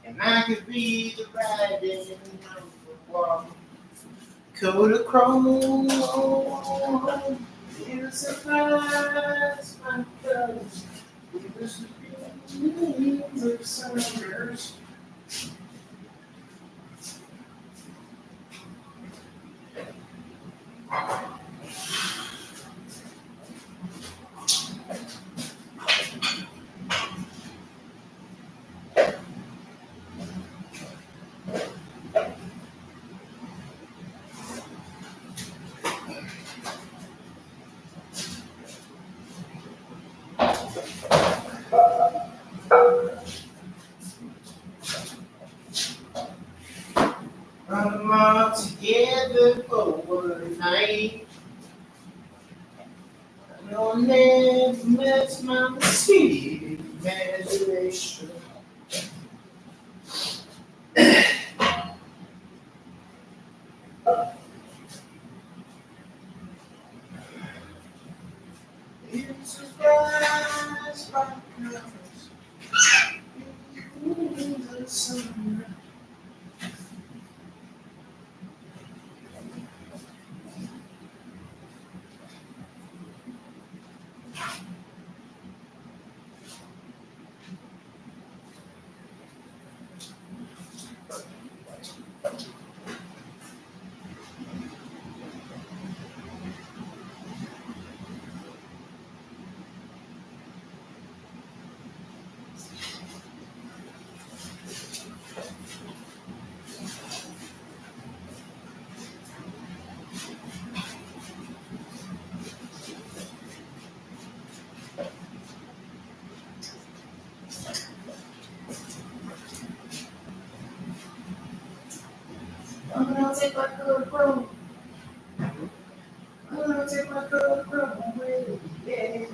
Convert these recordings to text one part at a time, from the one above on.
And I could be the riding one. Coda chrome, it was a surprise, my brothers. It was the beams of summers. I'm all together for one night. No never met my sweet imagination. It's a surprise, my brothers. In the summer. I'm gonna take my good bro. gonna take my coat from away. Yeah.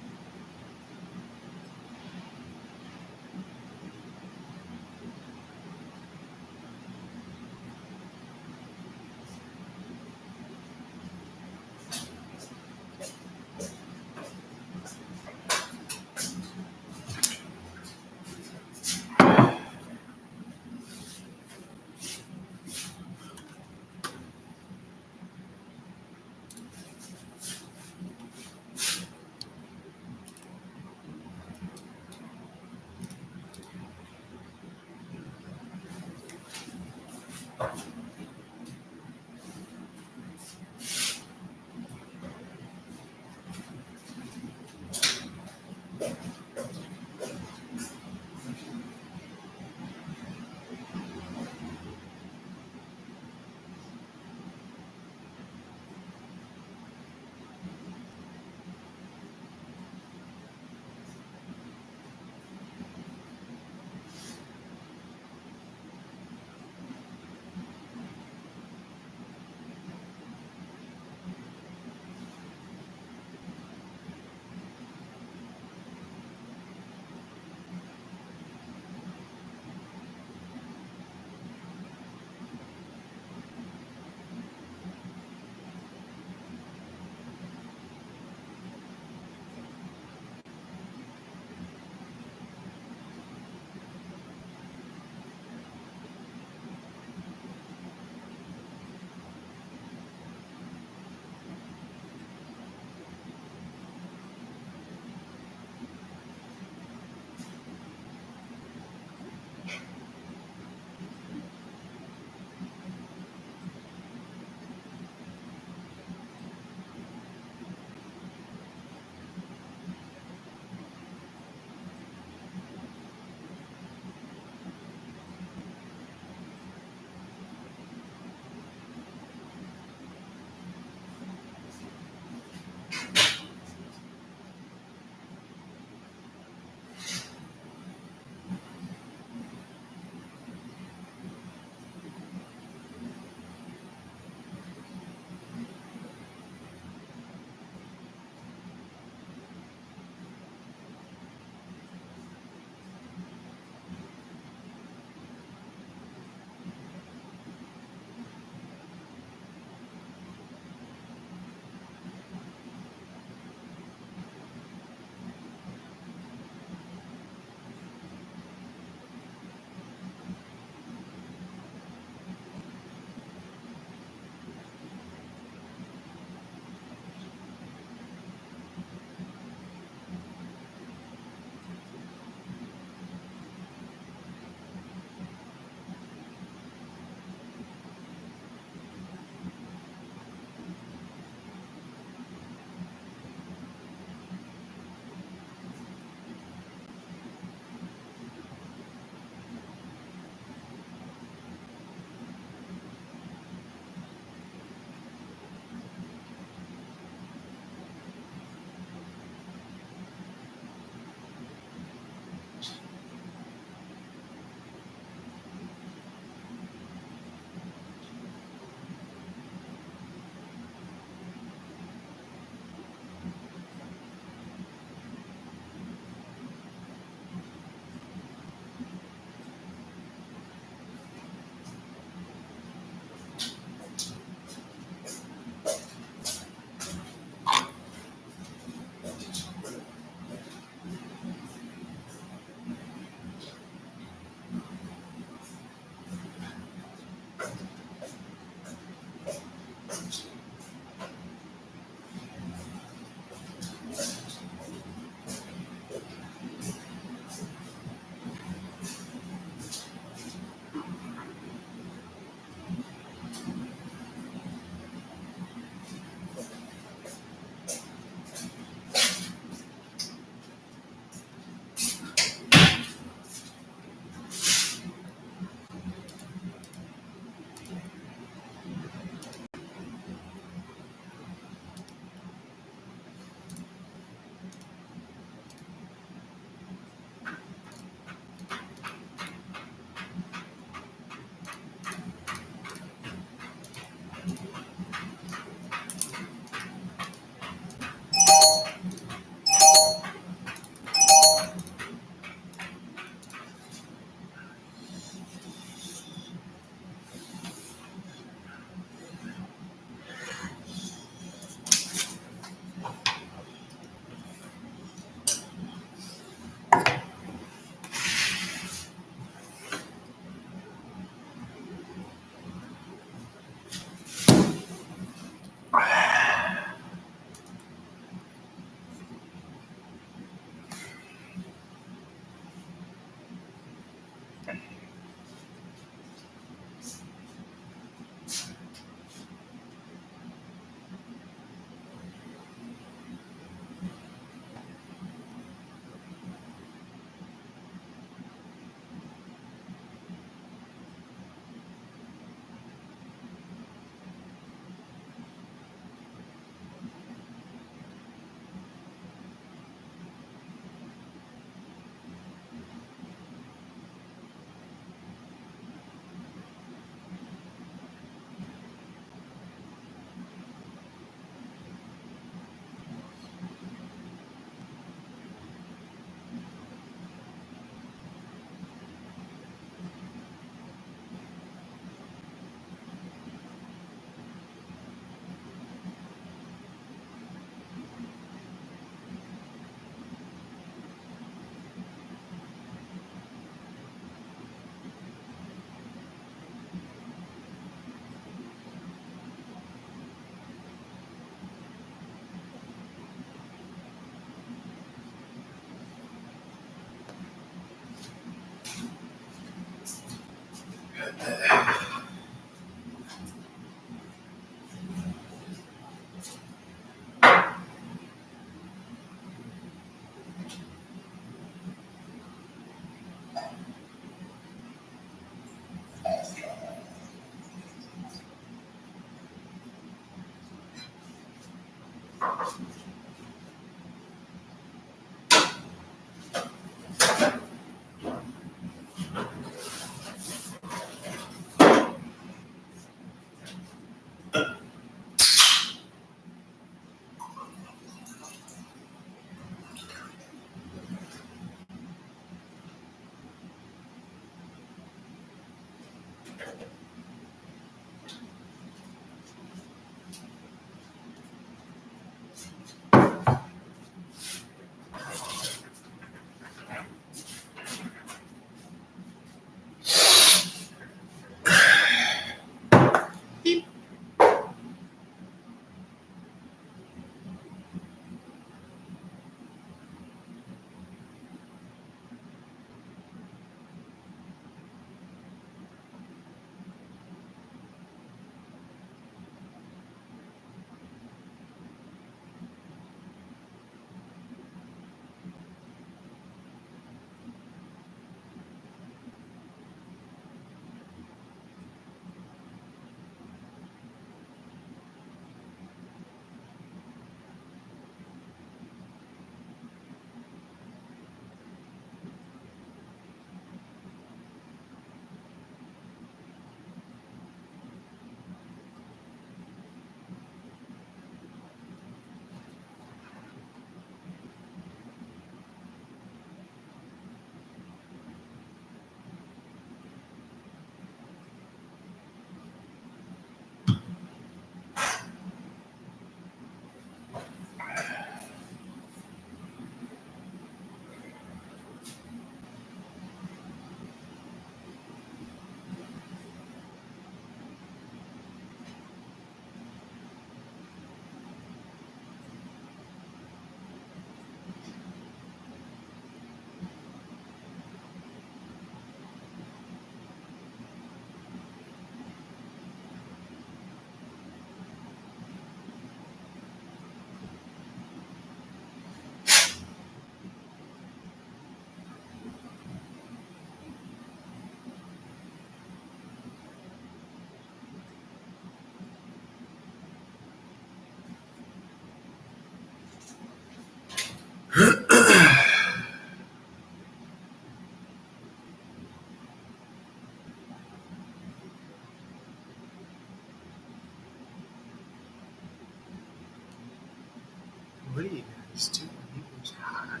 What are you guys doing? You guys high?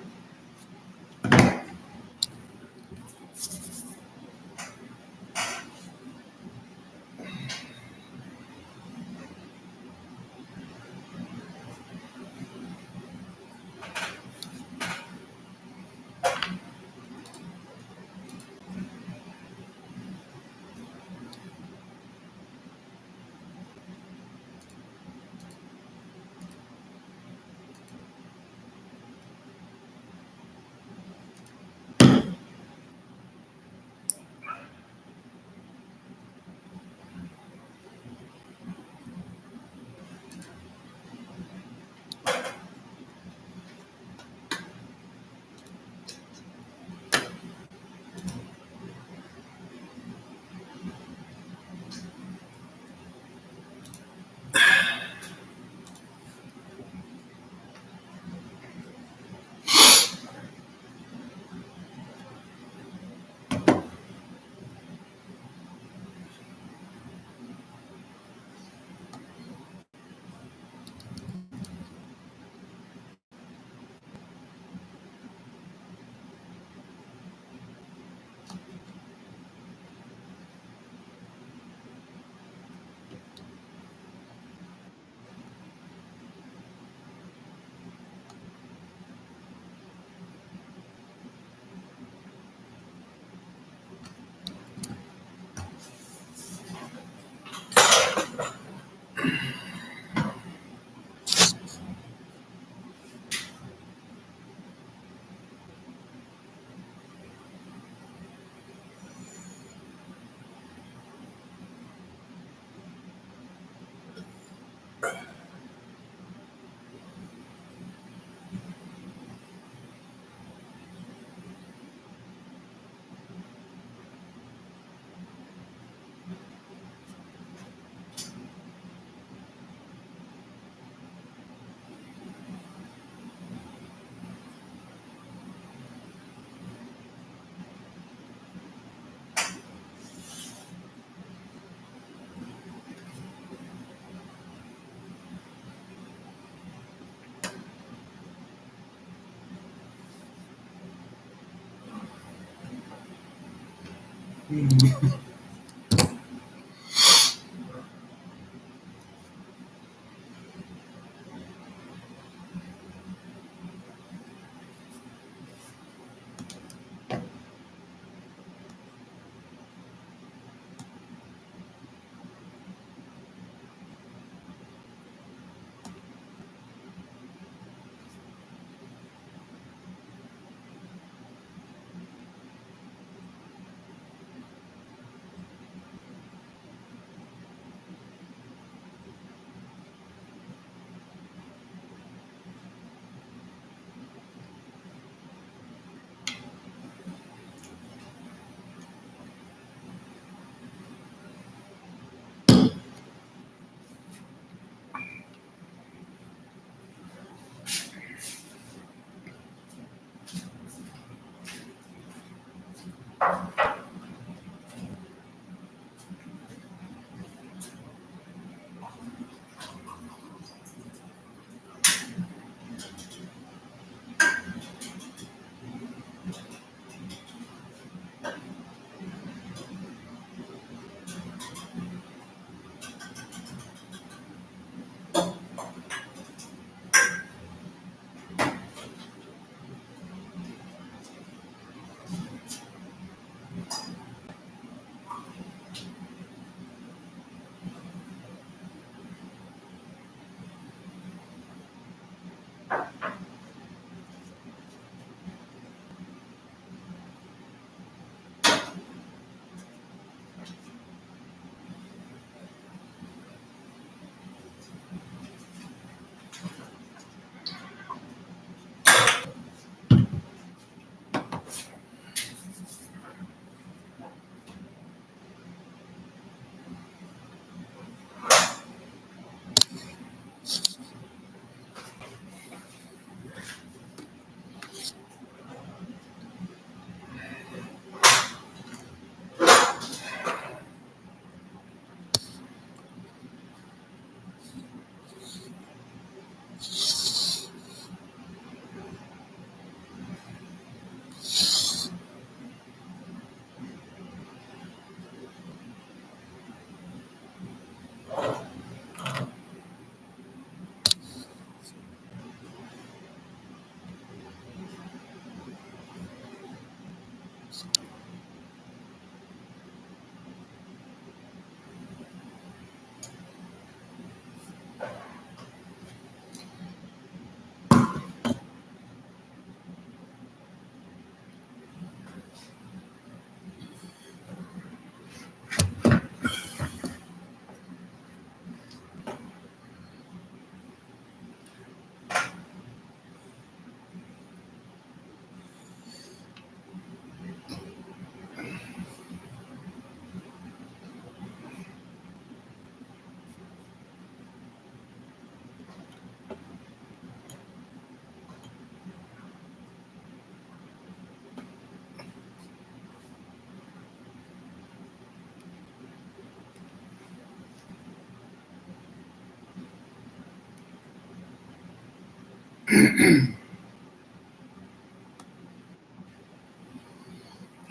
Hey,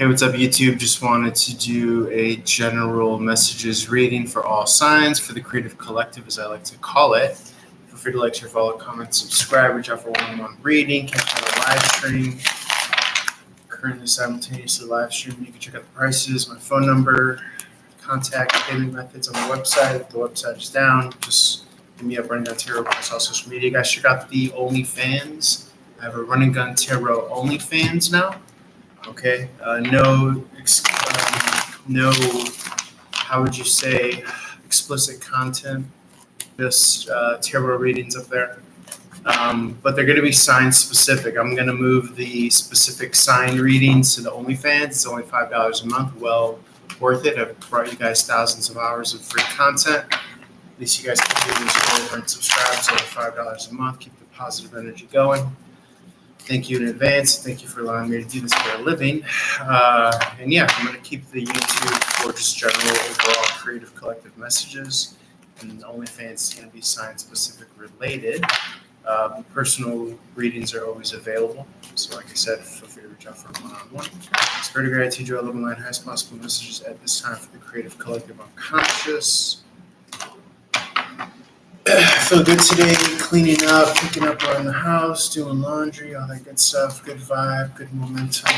what's up, YouTube? Just wanted to do a general messages reading for all signs for the creative collective, as I like to call it. Feel free to like, share, follow, comment, subscribe, reach out for one-on-one reading, catch out a live stream. Currently simultaneously live streaming. You can check out the prices, my phone number, contact, payment methods on the website. If the website is down, just hit me up, Running Gun Tarot, across all social media. Guys, check out the OnlyFans. I have a Running Gun Tarot OnlyFans now. Okay, no, how would you say, explicit content, just tarot readings up there. But they're going to be sign specific. I'm going to move the specific sign readings to the OnlyFans. It's only $5 a month. Well worth it. I've brought you guys thousands of hours of free content. At least you guys can do this over and subscribe. So $5 a month. Keep the positive energy going. Thank you in advance. Thank you for allowing me to do this for a living. And yeah, I'm going to keep the YouTube for just general overall creative collective messages. And OnlyFans is going to be sign specific related. Personal readings are always available. So like I said, feel free to reach out for a one-on-one. Spirit of gratitude, joy, love, and light, highest possible messages at this time for the creative, collective, unconscious. I feel good today, cleaning up, picking up around the house, doing laundry, all that good stuff. Good vibe, good momentum.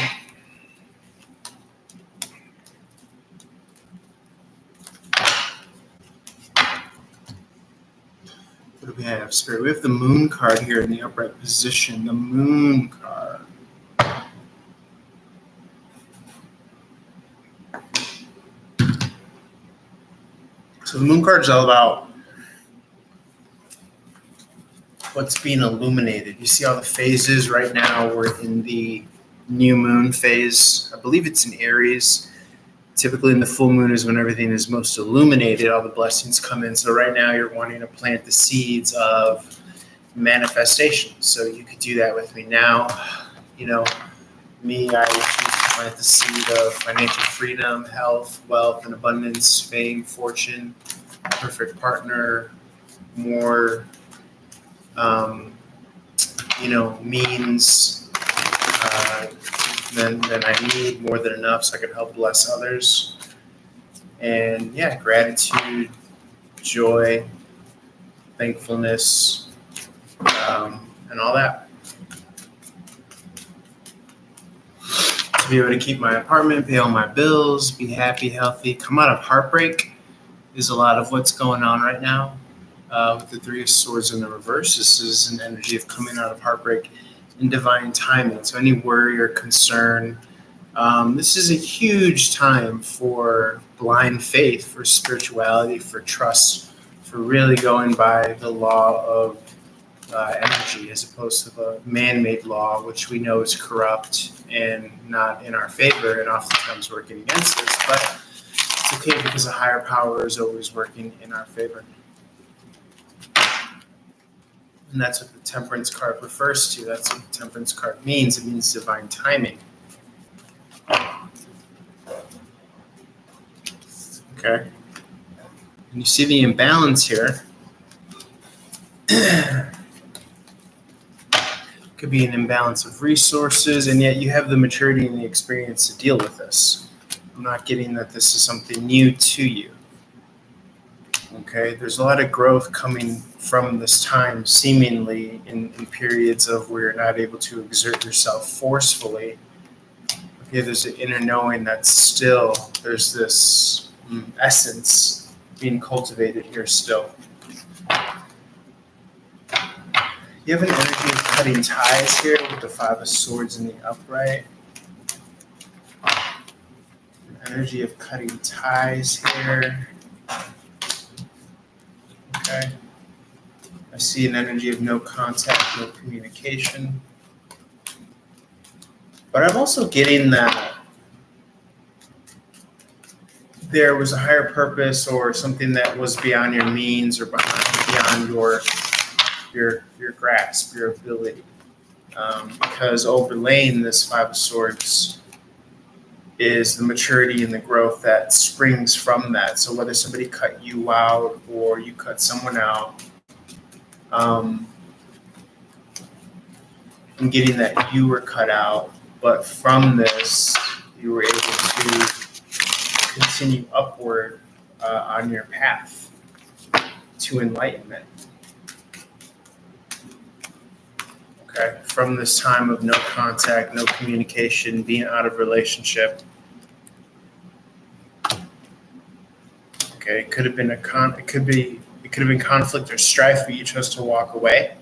What do we have, Spirit? We have the moon card here in the upright position. The moon card. So the moon card is all about what's being illuminated. You see all the phases right now. We're in the new moon phase. I believe it's in Aries. Typically in the full moon is when everything is most illuminated, all the blessings come in. So right now you're wanting to plant the seeds of manifestation. So you could do that with me now. You know, me, I choose to plant the seed of financial freedom, health, wealth, and abundance, fame, fortune, perfect partner, more, means than I need, more than enough, so I can help bless others. And yeah, gratitude, joy, thankfulness, and all that. To be able to keep my apartment, pay all my bills, be happy, healthy, come out of heartbreak is a lot of what's going on right now. With the Three of Swords in the reverse, this is an energy of coming out of heartbreak in divine timing. So any worry or concern, this is a huge time for blind faith, for spirituality, for trust, for really going by the law of energy as opposed to the man-made law, which we know is corrupt and not in our favor and oftentimes working against us. But it's okay because a higher power is always working in our favor. And that's what the Temperance card refers to. That's what the Temperance card means. It means divine timing. Okay. And you see the imbalance here. Could be an imbalance of resources, and yet you have the maturity and the experience to deal with this. I'm not getting that this is something new to you. Okay, there's a lot of growth coming from this time, seemingly in periods of where you're not able to exert yourself forcefully. Okay, there's an inner knowing that still there's this essence being cultivated here still. You have an energy of cutting ties here with the Five of Swords in the upright. An energy of cutting ties here. Okay. I see an energy of no contact, no communication. But I'm also getting that there was a higher purpose or something that was beyond your means or beyond your grasp, your ability. Because overlaying this Five of Swords is the maturity and the growth that springs from that. So whether somebody cut you out or you cut someone out, I'm getting that you were cut out, but from this, you were able to continue upward on your path to enlightenment. Okay, from this time of no contact, no communication, being out of relationship. Okay, it could have been it could have been conflict or strife, but you chose to walk away,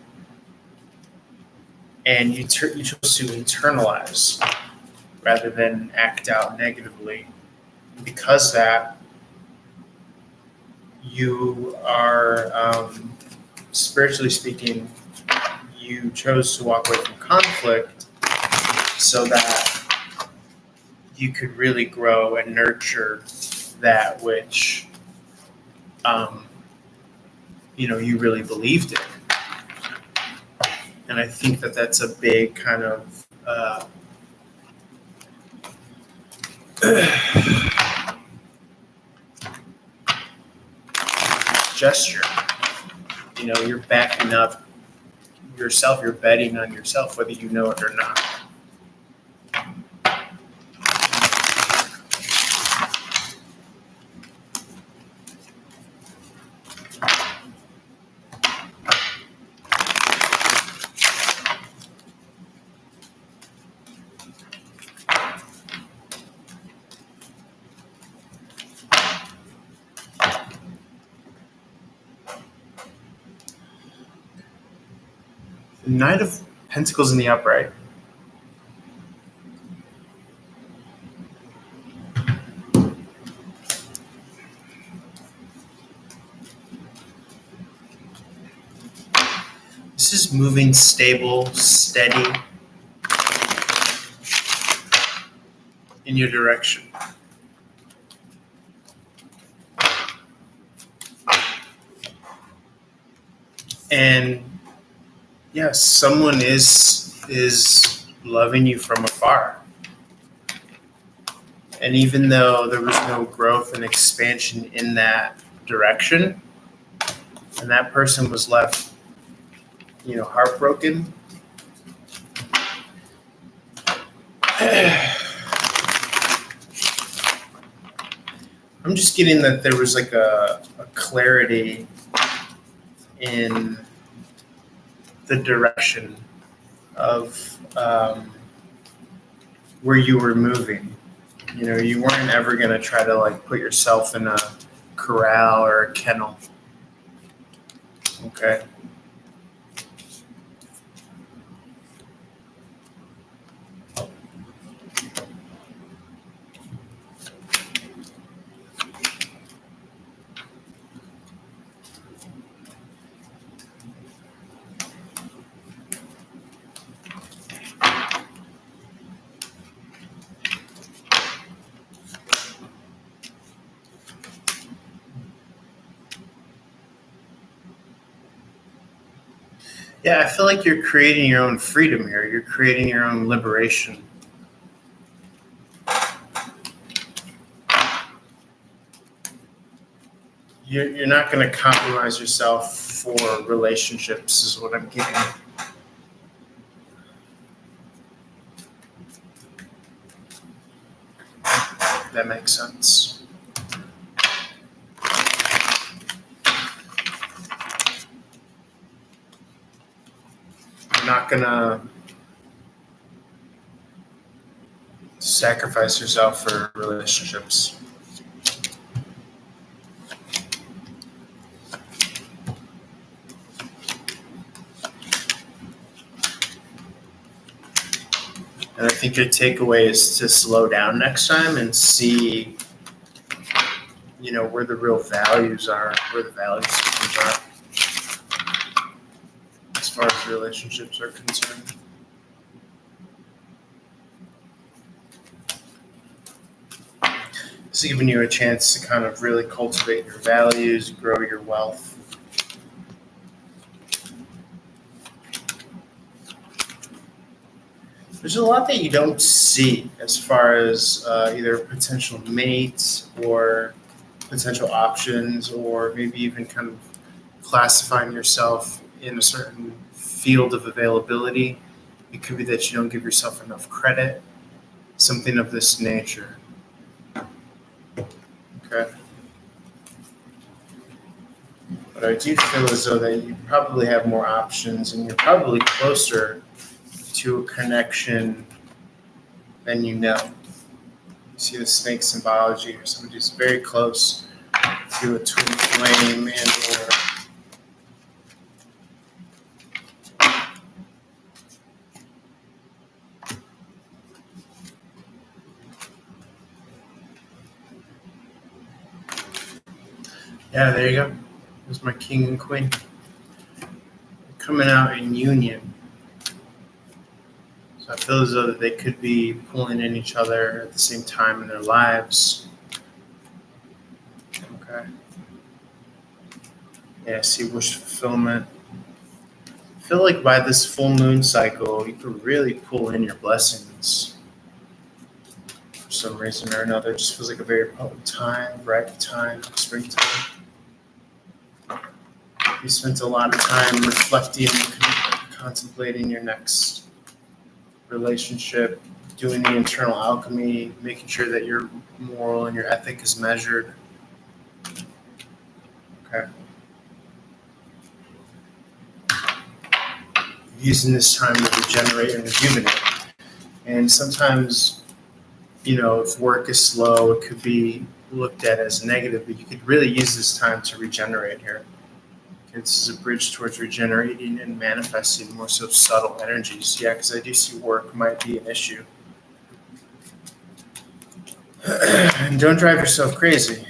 and you chose to internalize rather than act out negatively. Because that, you are spiritually speaking, you chose to walk away from conflict so that you could really grow and nurture that which you really believed in. And I think that that's a big kind of gesture. You're backing up yourself, you're betting on yourself, whether you know it or not. Knight of Pentacles in the upright. This is moving stable, steady in your direction. And yes, someone is loving you from afar. And even though there was no growth and expansion in that direction, and that person was left, heartbroken, I'm just getting that there was like a clarity in the direction of where you were moving. You weren't ever going to try to like put yourself in a corral or a kennel. Okay. Yeah, I feel like you're creating your own freedom here. You're creating your own liberation. You're not going to compromise yourself for relationships, is what I'm getting. That makes sense. You're not going to sacrifice yourself for relationships. And I think your takeaway is to slow down next time and see, where the real values are, where the value systems are, as far as relationships are concerned. It's giving you a chance to kind of really cultivate your values, grow your wealth. There's a lot that you don't see as far as either potential mates or potential options, or maybe even kind of classifying yourself in a certain field of availability. It could be that you don't give yourself enough credit, something of this nature. Okay. But I do feel as though that you probably have more options and you're probably closer to a connection than you know. You see the snake symbology, or somebody who's very close to a twin flame and or yeah, there you go. There's my king and queen. Coming out in union. So I feel as though that they could be pulling in each other at the same time in their lives. Okay. Yeah, see wish fulfillment. I feel like by this full moon cycle, you could really pull in your blessings. For some reason or another, it just feels like a very potent time, right time, springtime. You spent a lot of time reflecting and contemplating your next relationship, doing the internal alchemy, making sure that your moral and your ethic is measured. Okay. Using this time to regenerate and rejuvenate. And sometimes, if work is slow, it could be looked at as negative, but you could really use this time to regenerate here. This is a bridge towards regenerating and manifesting more so subtle energies. Yeah, because I do see work might be an issue. And don't drive yourself crazy.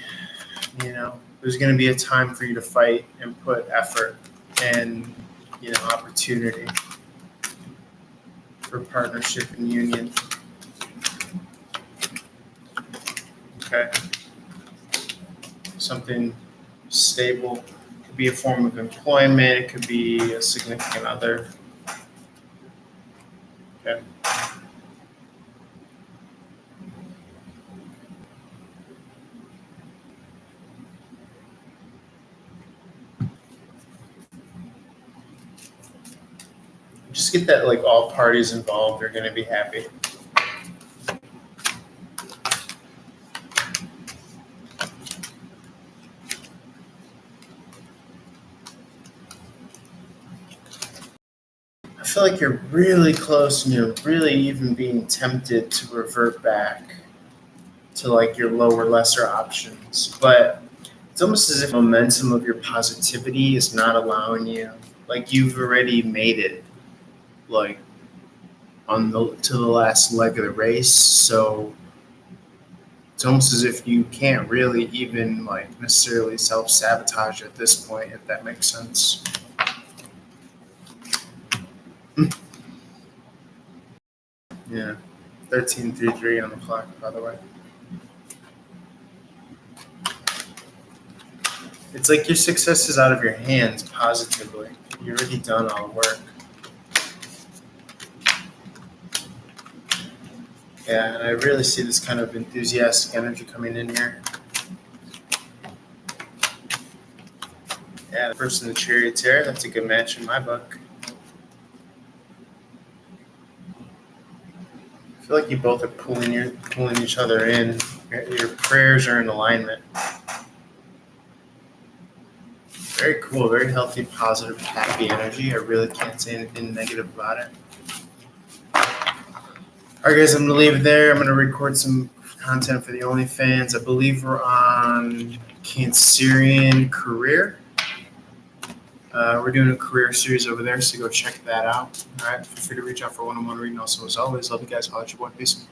You know, there's going to be a time for you to fight and put effort and, opportunity for partnership and union. Okay. Something stable. It could be a form of employment. It could be a significant other. Okay. Just get that like all parties involved are going to be happy. I feel like you're really close and you're really even being tempted to revert back to like your lower, lesser options. But it's almost as if momentum of your positivity is not allowing you. Like you've already made it, like to the last leg of the race. So it's almost as if you can't really even like necessarily self-sabotage at this point, if that makes sense. Yeah, 13:33 on the clock, by the way. It's like your success is out of your hands positively. You've already done all the work. Yeah, and I really see this kind of enthusiastic energy coming in here. Yeah, the person in the charioteer, that's a good match in my book. I feel like you both are pulling each other in. Your prayers are in alignment. Very cool, very healthy, positive, happy energy. I really can't say anything negative about it. All right, guys, I'm going to leave it there. I'm going to record some content for the OnlyFans. I believe we're on Cancerian Career. We're doing a career series over there, so go check that out. All right, feel free to reach out for one-on-one reading. Also, as always, love you guys. Holla at your boy. Peace.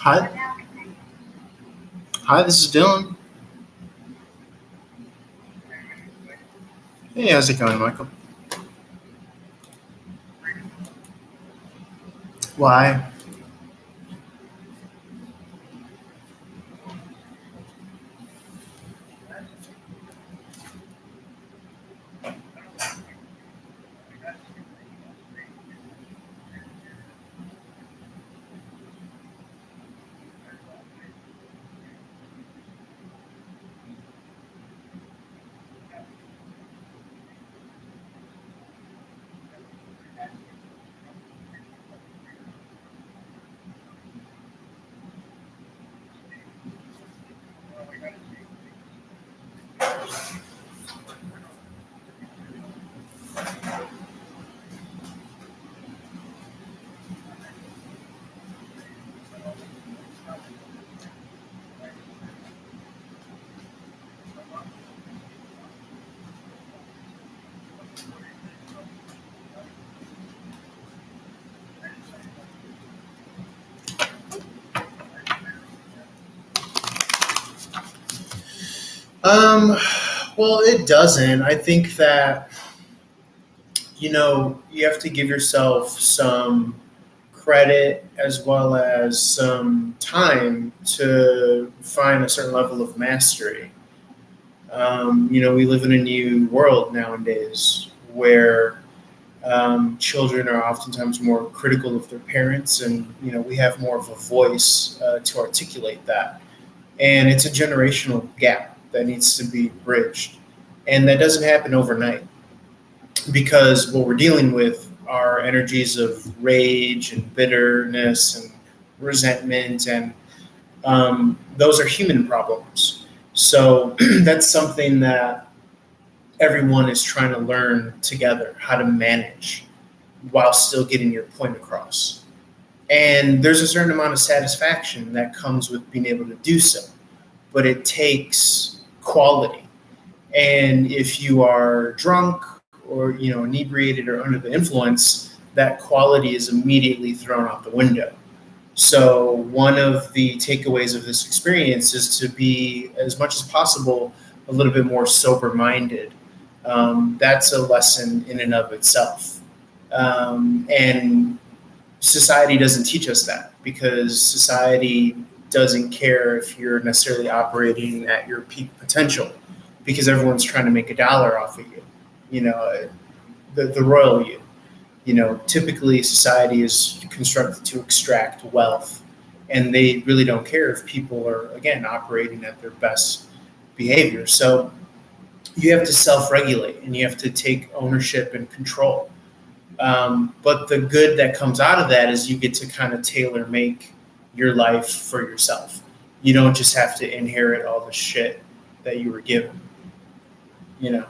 Hi, hi, this is Dylan. Hey, how's it going, Michael? Why? Um, well, it doesn't. I think that, you have to give yourself some credit as well as some time to find a certain level of mastery. We live in a new world nowadays where children are oftentimes more critical of their parents, and we have more of a voice to articulate that. And it's a generational gap that needs to be bridged, and that doesn't happen overnight because what we're dealing with are energies of rage and bitterness and resentment, and those are human problems. So that's something that everyone is trying to learn together how to manage while still getting your point across. And there's a certain amount of satisfaction that comes with being able to do so, but it takes quality. And if you are drunk or inebriated or under the influence, that quality is immediately thrown out the window. So one of the takeaways of this experience is to be, as much as possible, a little bit more sober-minded. That's a lesson in and of itself. And society doesn't teach us that because society doesn't care if you're necessarily operating at your peak potential because everyone's trying to make a dollar off of you, the royal you. Typically society is constructed to extract wealth, and they really don't care if people are, again, operating at their best behavior. So you have to self-regulate and you have to take ownership and control. But the good that comes out of that is you get to kind of tailor make your life for yourself. You don't just have to inherit all the shit that you were given, you know.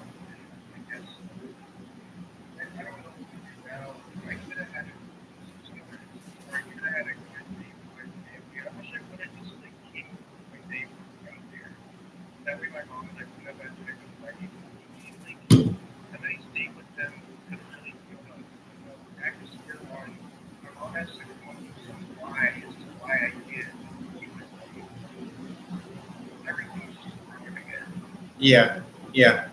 Yeah, yeah.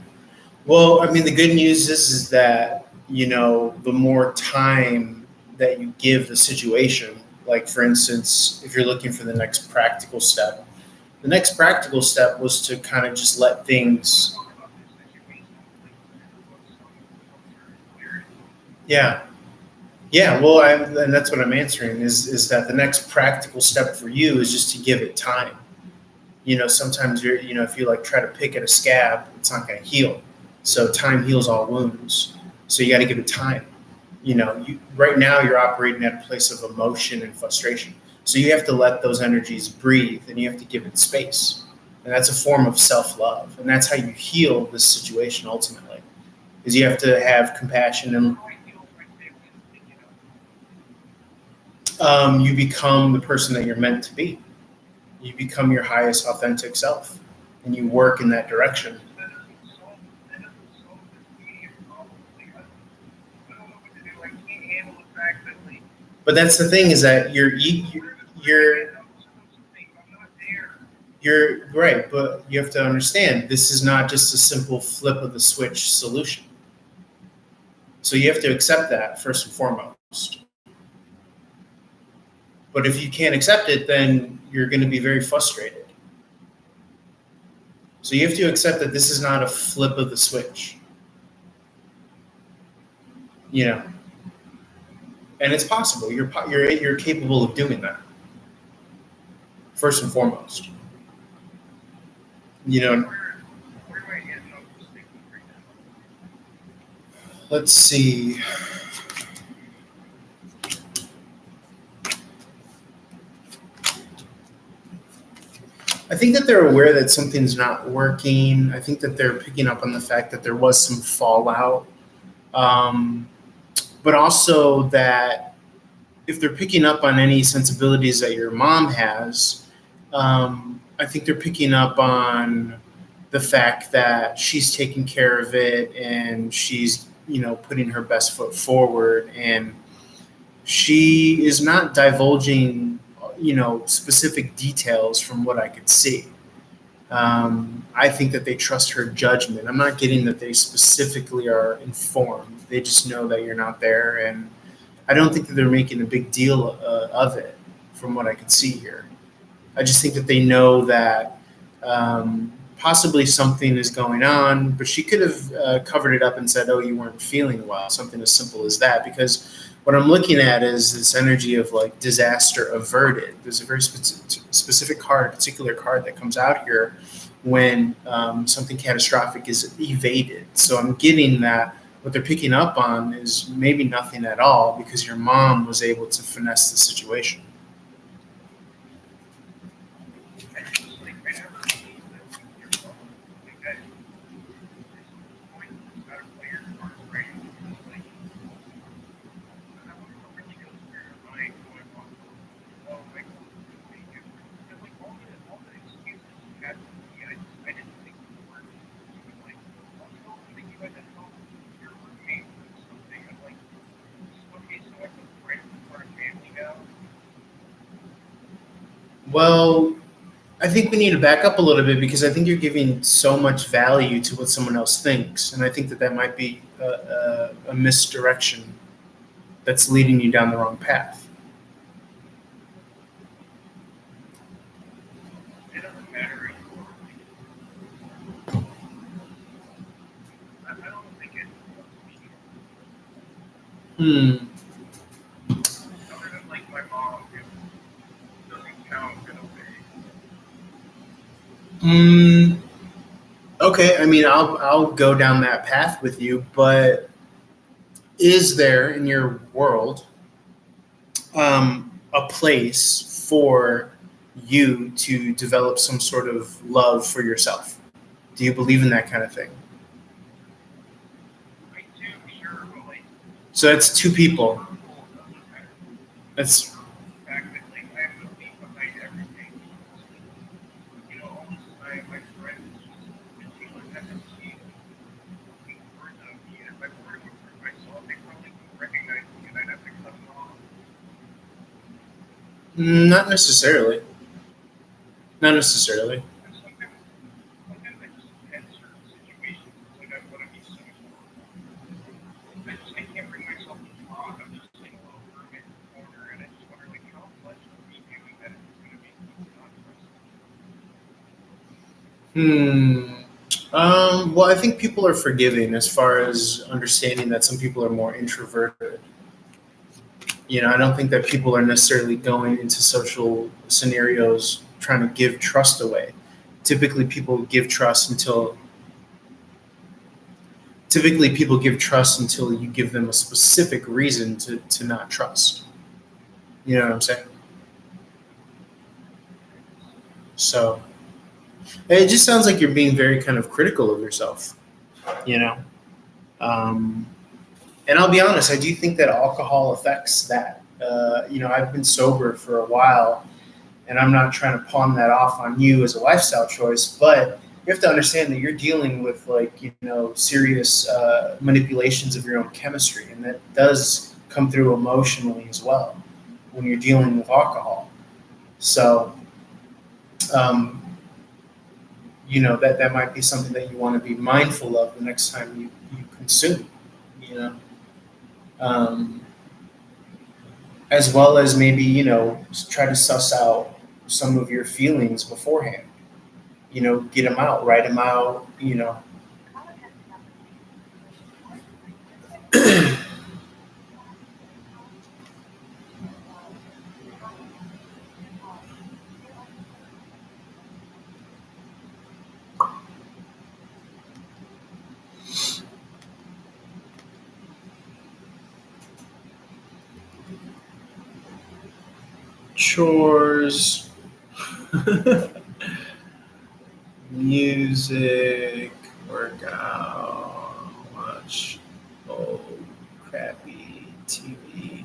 Well, I mean, the good news is that the more time that you give the situation, like for instance, if you're looking for the next practical step, the next practical step was to kind of just let things. Yeah, yeah. Well, and that's what I'm answering is that the next practical step for you is just to give it time. Sometimes if you like try to pick at a scab, it's not going to heal. So time heals all wounds. So you got to give it time. Right now you're operating at a place of emotion and frustration. So you have to let those energies breathe and you have to give it space. And that's a form of self-love. And that's how you heal this situation ultimately, is you have to have compassion and you become the person that you're meant to be. You become your highest authentic self and you work in that direction. But that's the thing is that you're You're right, but you have to understand this is not just a simple flip of the switch solution. So you have to accept that first and foremost. But if you can't accept it, then you're going to be very frustrated. So you have to accept that this is not a flip of the switch. You know, and it's possible. You're capable of doing that. First and foremost. You know, Where do I end up thinking right now? let's see. I think that they're aware that something's not working. I think that they're picking up on the fact that there was some fallout. But also that if they're picking up on any sensibilities that your mom has, I think they're picking up on the fact that she's taking care of it and she's, putting her best foot forward, and she is not divulging, specific details from what I could see. I think that they trust her judgment. I'm not getting that they specifically are informed. They just know that you're not there, and I don't think that they're making a big deal of it from what I can see here. I just think that they know that possibly something is going on, but she could have covered it up and said, oh, you weren't feeling well, something as simple as that, because what I'm looking at is this energy of like disaster averted. There's a very specific card, a particular card that comes out here when something catastrophic is evaded. So I'm getting that what they're picking up on is maybe nothing at all because your mom was able to finesse the situation. I just like I never believe that you're wrong. Like that point is not a player or right. It's like I want to really go through your mind going on. Oh, I go through you. And like all the excuses you had for me, I didn't think would work. Like, oh, you don't think you had to help your roommate with something? I'm like, okay, so I put friends part of family now. Well, I think we need to back up a little bit because I think you're giving so much value to what someone else thinks. And I think that that might be a misdirection that's leading you down the wrong path. It doesn't matter anymore. I don't think it Hmm. other than like my mom who doesn't count in a way. Hmm. Okay. I mean, I'll go down that path with you, but is there in your world a place for you to develop some sort of love for yourself? Do you believe in that kind of thing? I do, sure, but like So that's two people. circle doesn't matter. That's The fact that like I have to leave behind everything. All this time my friends when she was FMC looking for them, me, and if I were to recruit myself, they probably wouldn't recognize me and I'd have to cut them off. not necessarily. Not necessarily. And sometimes I just had certain situations like I want to be social. I can't bring myself to talk. I'm just like a little hermit in the corner, and I just wonder like how much of me doing that is going to make people not trust me. Well, I think people are forgiving as far as understanding that some people are more introverted. I don't think that people are necessarily going into social scenarios trying to give trust away. Typically, people give trust until you give them a specific reason to not trust. You know what I'm saying? So it just sounds like you're being very kind of critical of yourself. You know, um, and I'll be honest, I do think that alcohol affects that. I've been sober for a while, and I'm not trying to pawn that off on you as a lifestyle choice, but you have to understand that you're dealing with serious manipulations of your own chemistry, and that does come through emotionally as well when you're dealing with alcohol. So, um, that might be something that you want to be mindful of the next time you consume, you know. Um, as well as maybe, try to suss out some of your feelings beforehand, get them out, write them out, chores, music, workout, watch old crappy TV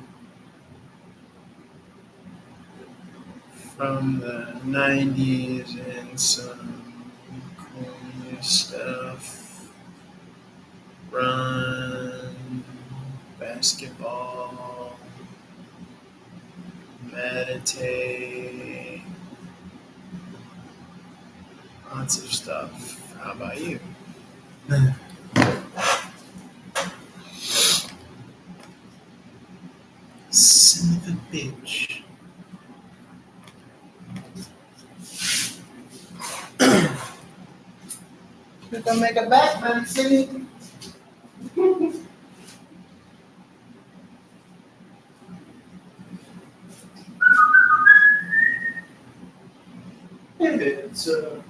from the 90s and some cool new stuff. Run, basketball, meditate, lots of stuff. How about you? Son of a bitch. You're gonna make a Batman scene. It's a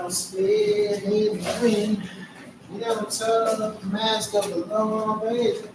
split in between. Tell the master of the Lord, baby.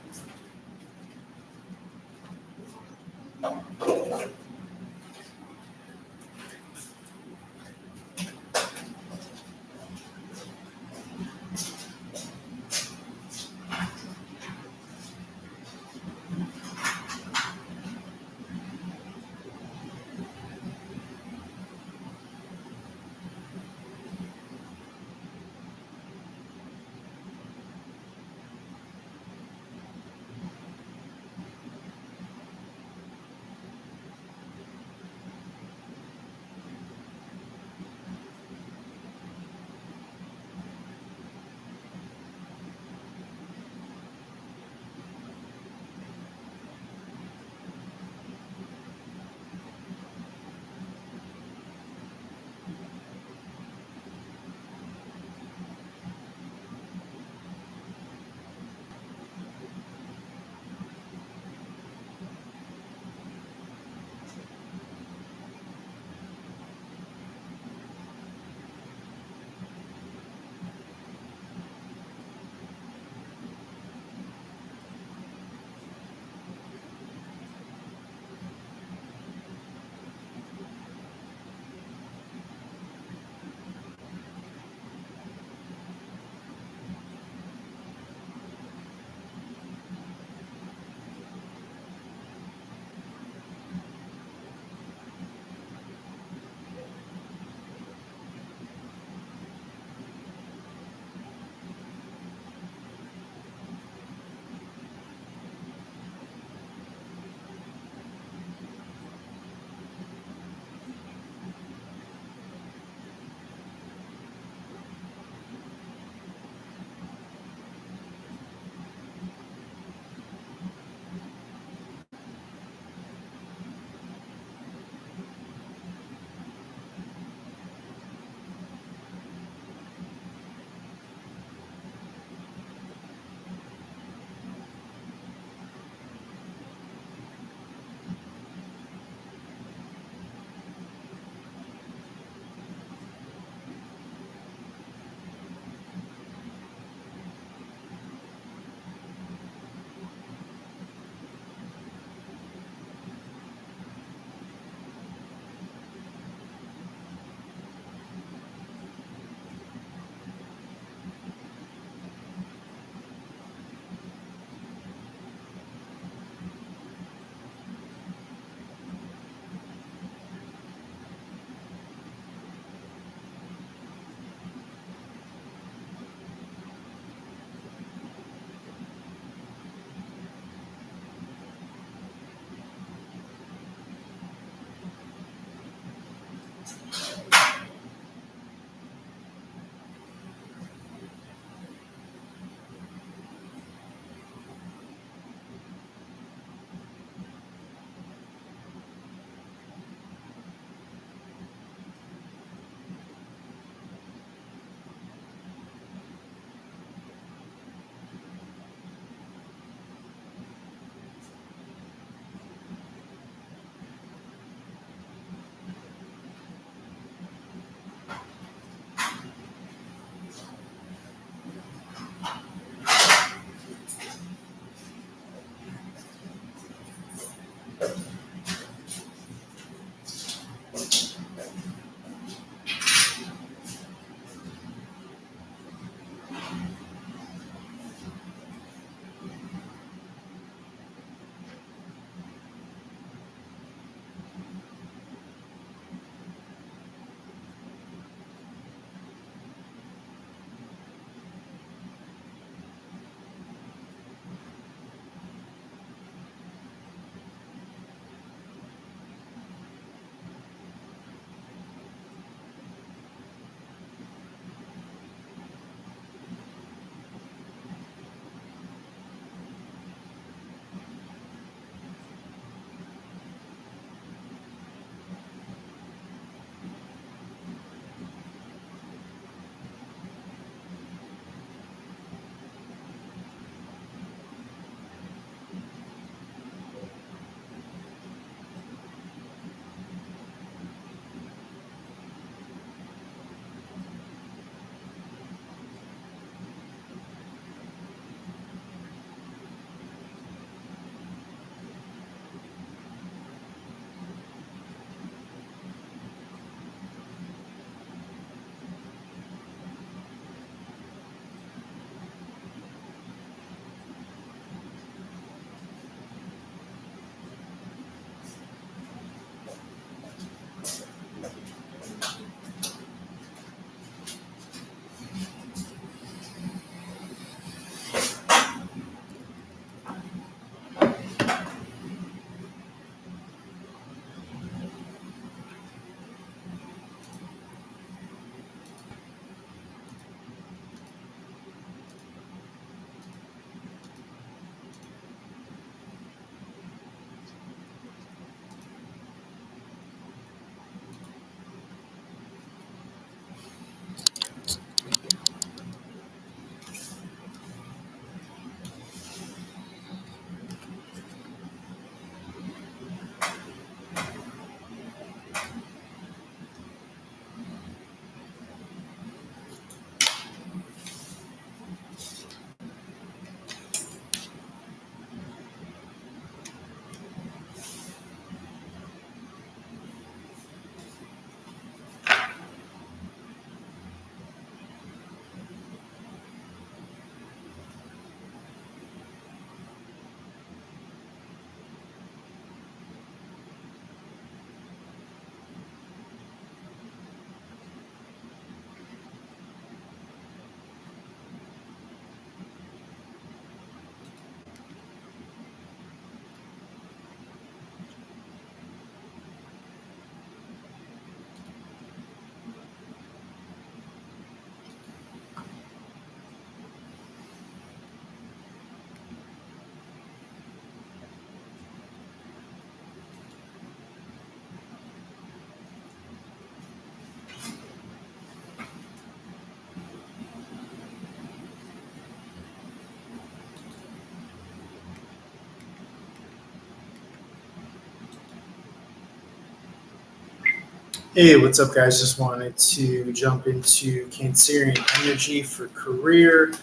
Hey, what's up, guys? Just wanted to jump into Cancerian energy for career,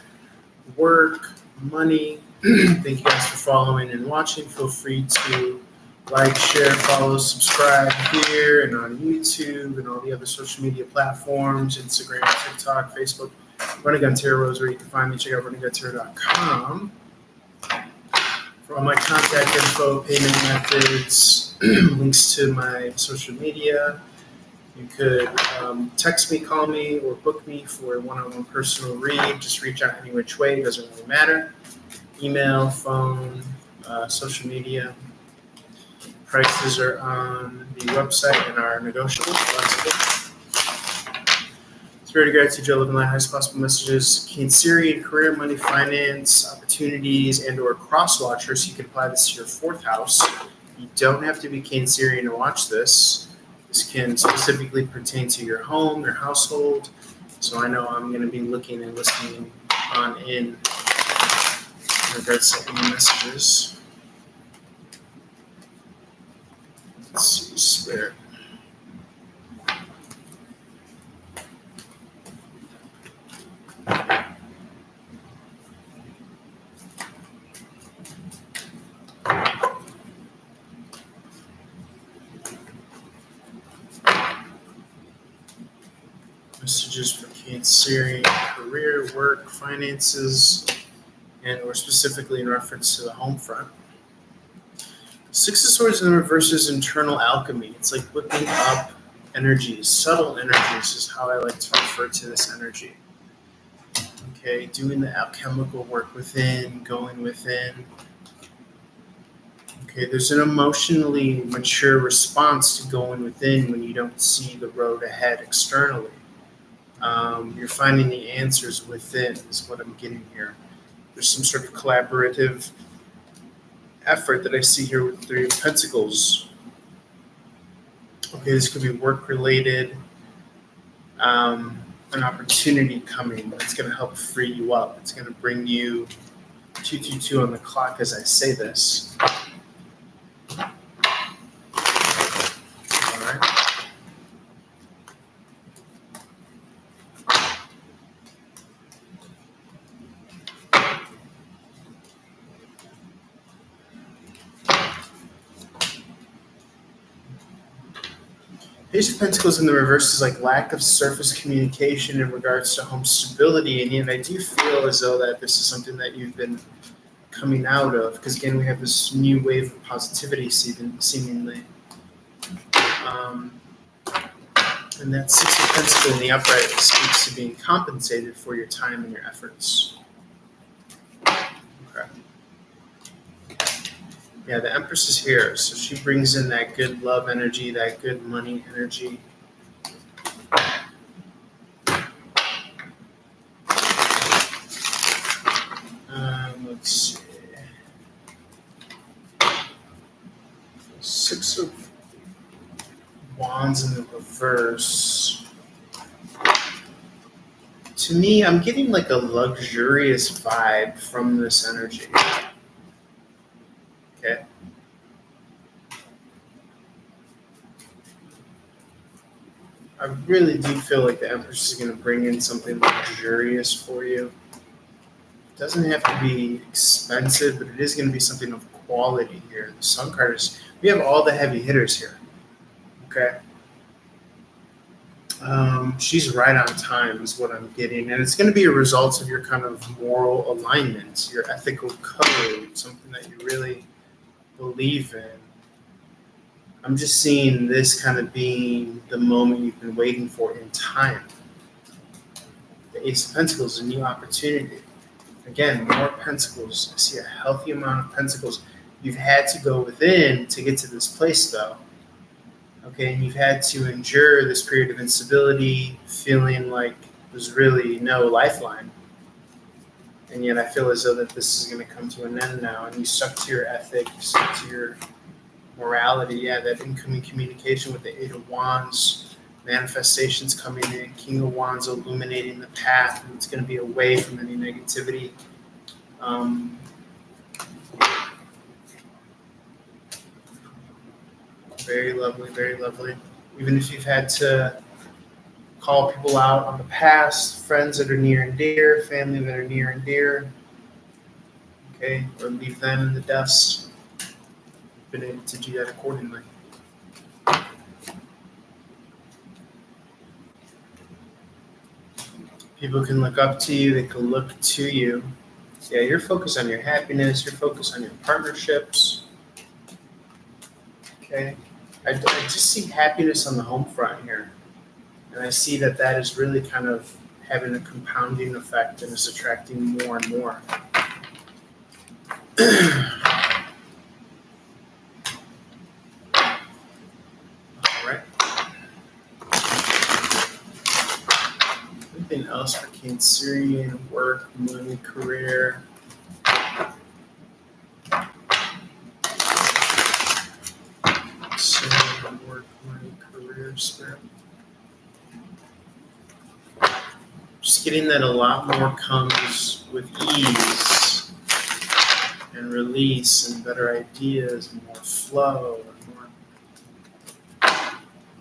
work, money. Thank you guys for following and watching. Feel free to like, share, follow, subscribe here and on YouTube and all the other social media platforms, Instagram, TikTok, Facebook. Running Gun Tarot is where you can find me. Check out runningguntarot.com for all my contact info, payment methods, links to my social media. You could text me, call me, or book me for a one-on-one personal read. Just reach out any which way. It doesn't really matter. Email, phone, social media. Prices are on the website and are negotiable. Spirit of gratitude, Joe, living life, highest possible messages. Cancerian, career, money, finance, opportunities, and/or cross watchers. You can apply this to your fourth house. You don't have to be Cancerian to watch this. This can specifically pertain to your home, your household. So I know I'm going to be looking and listening on in regards to any messages. Let's see, Spirit. Messages for Cancerian career, work, finances, and or specifically in reference to the home front. Six of Swords in reverse is internal alchemy. It's like whipping up energies, subtle energies is how I like to refer to this energy. Okay, doing the alchemical work within, going within. Okay, there's an emotionally mature response to going within when you don't see the road ahead externally. You're finding the answers within is what I'm getting here. There's some sort of collaborative effort that I see here with the Three of Pentacles. Okay, this could be work related, an opportunity coming that's going to help free you up. It's going to bring you 222 on the clock as I say this. All right. Page of Pentacles in the reverse is like lack of surface communication in regards to home stability, and yet I do feel as though that this is something that you've been coming out of, because again we have this new wave of positivity seemingly. And that Six of Pentacles in the upright speaks to being compensated for your time and your efforts. Okay. Yeah, the Empress is here, so she brings in that good love energy, that good money energy. Let's see. Six of Wands in the reverse. To me, I'm getting like a luxurious vibe from this energy. Okay. I really do feel like the Empress is going to bring in something luxurious for you. It doesn't have to be expensive, but it is going to be something of quality here. The Sun card is, we have all the heavy hitters here. Okay. She's right on time is what I'm getting. And it's going to be a result of your kind of moral alignment, your ethical code, something that you really believe in. I'm just seeing this kind of being the moment you've been waiting for in time. The Ace of Pentacles is a new opportunity. Again, more pentacles. I see a healthy amount of pentacles. You've had to go within to get to this place, though. Okay, and you've had to endure this period of instability, feeling like there's really no lifeline. And yet I feel as though that this is going to come to an end now, and you stuck to your ethic, you stuck to your morality. Yeah, that incoming communication with the Eight of Wands, manifestations coming in, King of Wands illuminating the path, and it's going to be away from any negativity. Very lovely, very lovely. Even if you've had to call people out on the past, friends that are near and dear, family that are near and dear, okay, or leave them in the dust, been able to do that accordingly. People can look up to you, they can look to you. Yeah, you're focused on your happiness, you're focused on your partnerships. Okay. I just see happiness on the home front here. And I see that that is really kind of having a compounding effect and is attracting more and more. All right. Anything else for Cancerian? Work, money, career? Work, money, career, spirit. Just getting that a lot more comes with ease and release and better ideas and more flow and more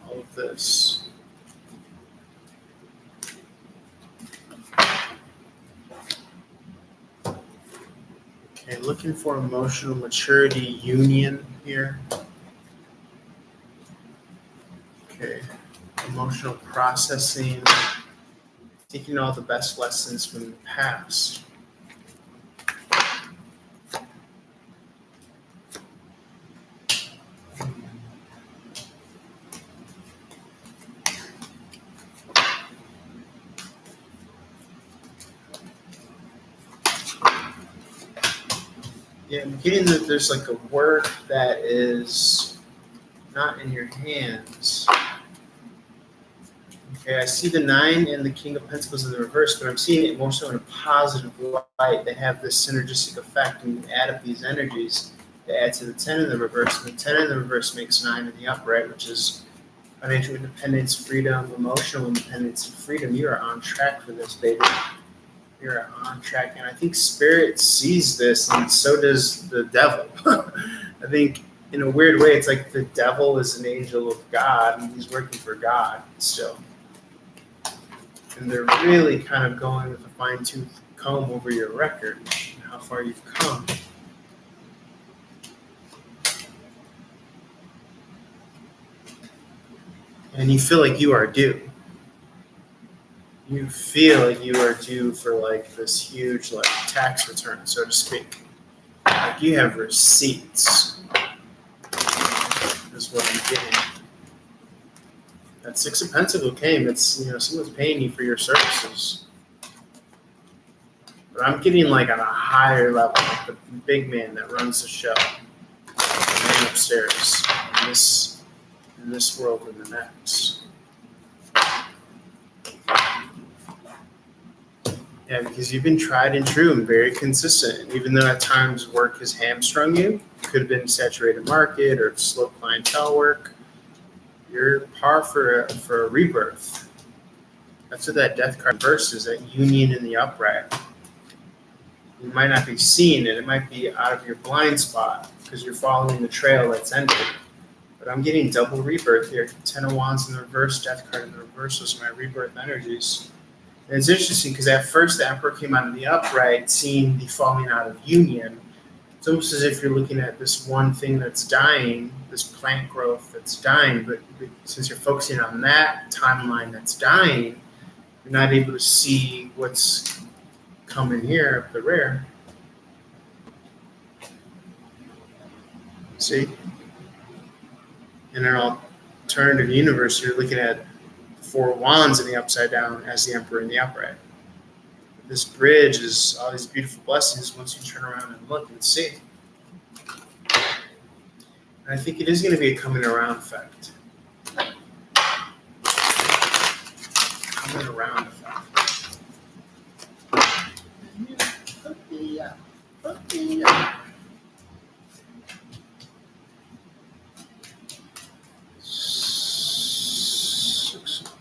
all of this. Okay, looking for emotional maturity union here. Okay, emotional processing, taking all the best lessons from the past. Yeah, I'm getting that there's like a work that is not in your hands. Okay, I see the 9 and the King of Pentacles in the reverse, but I'm seeing it more so in a positive light. They have this synergistic effect, and you add up these energies, they add to the 10 in the reverse, and the 10 in the reverse makes 9 in the upright, which is financial independence, freedom, emotional independence, and freedom. You are on track for this, baby. You're on track, and I think Spirit sees this, and so does the devil. I think in a weird way, it's like the devil is an angel of God, and he's working for God still. And they're really kind of going with a fine-tooth comb over your record and how far you've come. And you feel like you are due. You feel like you are due for like this huge like tax return, so to speak. Like you have receipts. Is what I'm getting. That 6 of Pentacles came. It's someone's paying you for your services. But I'm getting like on a higher level, like the big man that runs the show, the man upstairs in this world and the next. Yeah, because you've been tried and true and very consistent. Even though at times work has hamstrung you, could have been saturated market or slow clientele work, you're par for a rebirth. That's what that death card verse is, that union in the upright. You might not be seeing it. It might be out of your blind spot because you're following the trail that's ended. But I'm getting double rebirth here. 10 of Wands in the reverse, death card in the reverse. Those are my rebirth energies. And it's interesting because at first the Emperor came out of the upright, seeing the falling out of union. It's almost as if you're looking at this one thing that's dying, this plant growth that's dying, but since you're focusing on that timeline that's dying, you're not able to see what's coming here up the rear. See? In an alternative universe, you're looking at 4 wands in the upside down as the Emperor in the upright. This bridge is all these beautiful blessings once you turn around and look and see. And I think it is going to be a coming around effect. Coming around effect.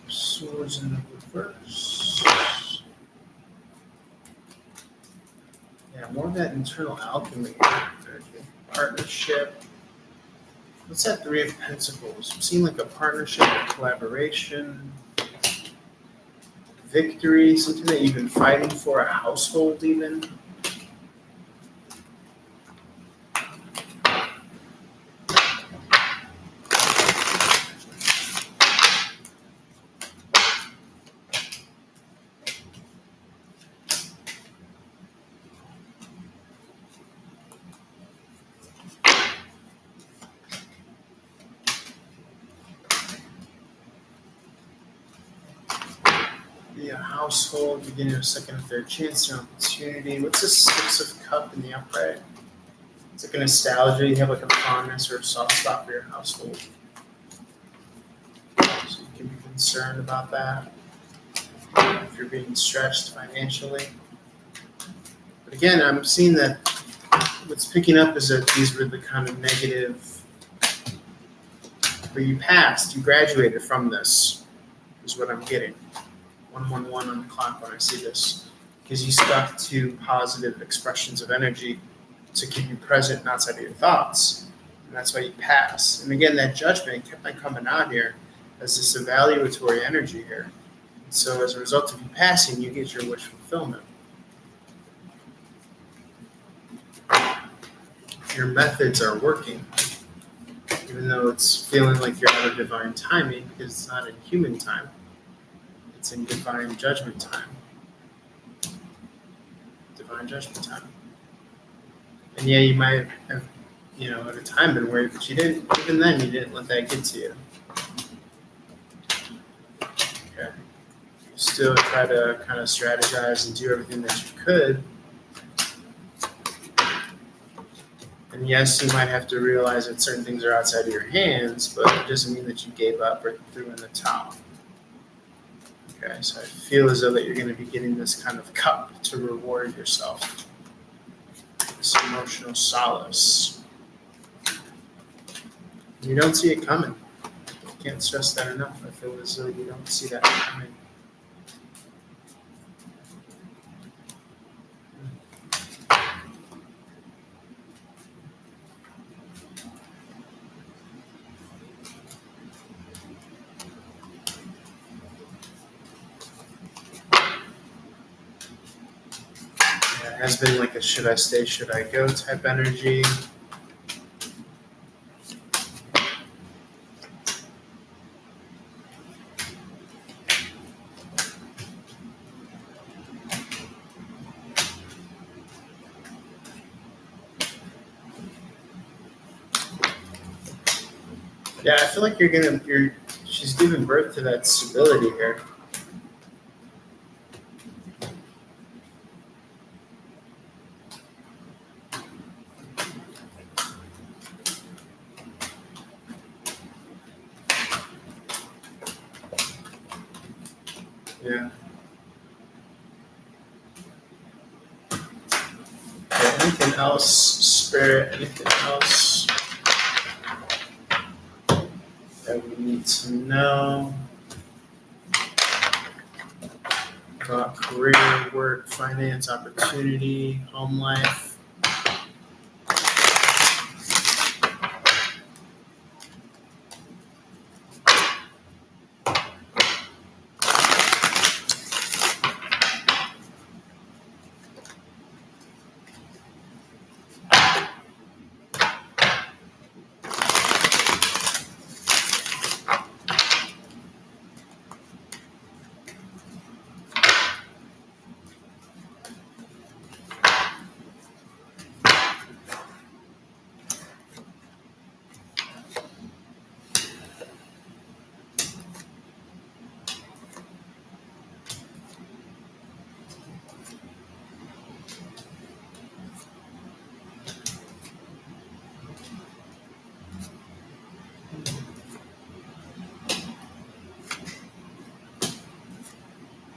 Swords in the reverse. Yeah, more of that internal alchemy. Partnership. What's that Three of Pentacles? Seem like a partnership, a collaboration, victory, something that you've been fighting for, a household even. Be a household, beginning of second or third chance or opportunity. What's the Six of Cup in the upright? It's like a nostalgia. You have like a fondness or a soft spot for your household. So you can be concerned about that if you're being stretched financially. But again, I'm seeing that what's picking up is that these were the kind of negative, but you passed, you graduated from this, is what I'm getting. 111 on the clock when I see this, because you stuck to positive expressions of energy to keep you present and outside of your thoughts. And that's why you pass. And again, that judgment kept on coming out here as this evaluatory energy here. So as a result of you passing, you get your wish fulfillment. Your methods are working, even though it's feeling like you're out of divine timing, because it's not in human time. It's in divine judgment time. Divine judgment time. And yeah, you might have, at a time been worried, but you didn't, even then, you didn't let that get to you. Okay. You still try to kind of strategize and do everything that you could. And yes, you might have to realize that certain things are outside of your hands, but it doesn't mean that you gave up or threw in the towel. Okay, so I feel as though that you're going to be getting this kind of cup to reward yourself. This emotional solace. You don't see it coming. I can't stress that enough. I feel as though you don't see that coming. It has been like a should I stay, should I go type energy. Yeah, I feel like she's giving birth to that stability here. Yeah. Anything else, Spirit? Anything else that we need to know about career, work, finance, opportunity, home life?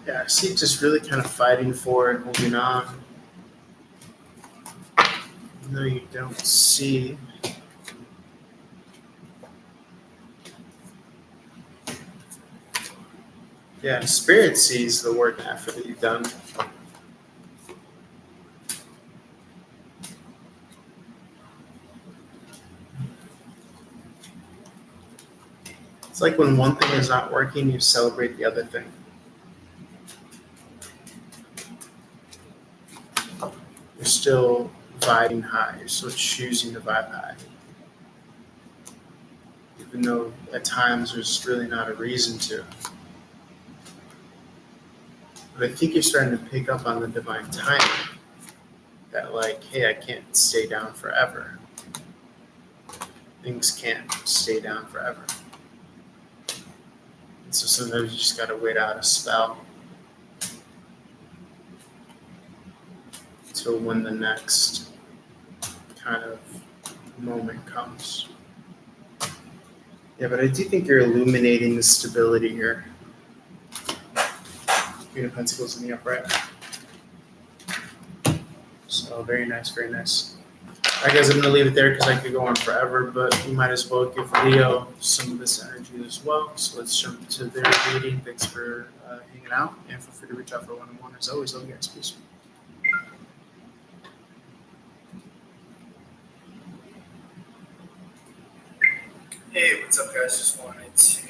Yeah, I see just really kind of fighting for it, moving on. Even though you don't see. Yeah, Spirit sees the work and effort that you've done. It's like when one thing is not working, you celebrate the other thing. You're still vibing high. You're still choosing to vibe high. Even though at times there's really not a reason to. But I think you're starting to pick up on the divine timing that, like, hey, I can't stay down forever. Things can't stay down forever. And so sometimes you just got to wait out a spell till when the next kind of moment comes. Yeah, but I do think you're illuminating the stability here. Queen of Pentacles in the upright. So very nice, very nice. All right, guys, I'm going to leave it there because I could go on forever, but we might as well give Leo some of this energy as well. So let's jump to their reading. Thanks for hanging out, and feel free to reach out for one-on-one. As always, love you guys. Peace. Hey, what's up, guys? Just wanted to